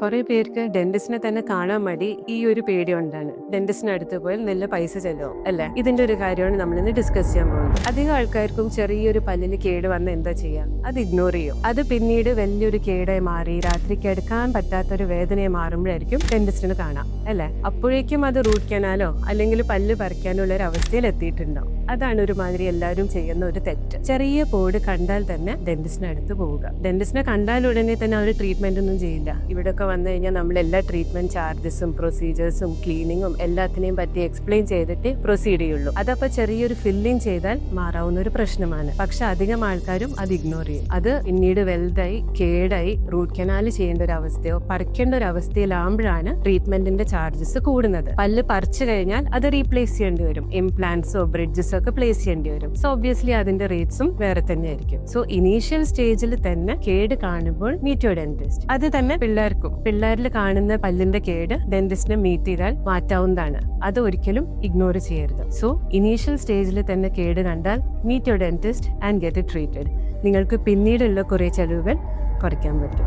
കുറെ പേർക്ക് ഡെന്റിസ്റ്റിനെ തന്നെ കാണാൻ മടി ഈ ഒരു പേടി കൊണ്ടാണ്. ഡെന്റിസ്റ്റിന് അടുത്ത് പോയാൽ നല്ല പൈസ ചെല്ലോ അല്ലെ? ഇതിന്റെ ഒരു കാര്യമാണ് നമ്മൾ ഇന്ന് ഡിസ്കസ് ചെയ്യാൻ പോകുന്നത്. അധികം ആൾക്കാർക്കും ചെറിയൊരു പല്ലിന് കേട് വന്ന് എന്താ ചെയ്യാം? അത് ഇഗ്നോർ ചെയ്യും. അത് പിന്നീട് വലിയൊരു കേടായി മാറി രാത്രി കിടക്കാൻ പറ്റാത്തൊരു വേദനയെ മാറുമ്പോഴായിരിക്കും ഡെന്റിസ്റ്റിന് കാണാം അല്ലെ? അപ്പോഴേക്കും അത് റൂട്ട് കനാലോ അല്ലെങ്കിൽ പല്ല് പറിക്കാനുള്ള ഒരു അവസ്ഥയിൽ എത്തിയിട്ടുണ്ടാവും. അതാണ് ഒരുമാതിരി എല്ലാവരും ചെയ്യുന്ന ഒരു തെറ്റ്. ചെറിയ പോട് കണ്ടാൽ തന്നെ ഡെന്റിസ്റ്റിന് അടുത്ത് പോവുക. ഡെന്റിസ്റ്റിനെ കണ്ടാൽ ഉടനെ തന്നെ അവർ ട്രീറ്റ്മെന്റ് ഒന്നും ചെയ്യില്ല. ഇവിടെയൊക്കെ വന്നു കഴിഞ്ഞാൽ നമ്മൾ എല്ലാ ട്രീറ്റ്മെന്റ് ചാർജസും പ്രൊസീജിയേഴ്സും ക്ലീനിങ്ങും എല്ലാത്തിനെയും പറ്റി എക്സ്പ്ലെയിൻ ചെയ്തിട്ട് പ്രൊസീഡ് ചെയ്യുള്ളൂ. അതപ്പോ ചെറിയൊരു ഫില്ലിംഗ് ചെയ്താൽ മാറാവുന്ന ഒരു പ്രശ്നമാണ്. പക്ഷെ അധികം ആൾക്കാരും അത് ഇഗ്നോർ ചെയ്യും. അത് പിന്നീട് വലുതായി കേടായി റൂട്ട് കനാൽ ചെയ്യേണ്ട ഒരു അവസ്ഥയോ പറിക്കേണ്ട ഒരു അവസ്ഥയിലാകുമ്പോഴാണ് ട്രീറ്റ്മെന്റിന്റെ ചാർജസ് കൂടുന്നത്. പല്ല് പറിച്ചു കഴിഞ്ഞാൽ അത് റീപ്ലേസ് ചെയ്യേണ്ടി വരും. ഇംപ്ലാന്റ്സോ ബ്രിഡ്ജസോ ഒക്കെ പ്ലേസ് ചെയ്യേണ്ടി വരും. സോ ഒബ്വിയസ്ലി അതിന്റെ റേറ്റ്സും വേറെ തന്നെ ആയിരിക്കും. സോ ഇനീഷ്യൽ സ്റ്റേജിൽ തന്നെ കേട് കാണുമ്പോൾ മീറ്റ് യുവർ ഡെന്റിസ്റ്റ്. അത് തന്നെ പിള്ളേരിൽ കാണുന്ന പല്ലിന്റെ കേട് ഡെന്റിസ്റ്റിനെ മീറ്റ് ചെയ്താൽ മാറ്റാവുന്നതാണ്. അത് ഒരിക്കലും ഇഗ്നോർ ചെയ്യരുത്. സോ ഇനീഷ്യൽ സ്റ്റേജിൽ തന്നെ കേട് കണ്ടാൽ meet your dentist and get it treated. നിങ്ങൾക്ക് പിന്നീടുള്ള കുറെ ചെലവുകൾ കുറയ്ക്കാൻ പറ്റും.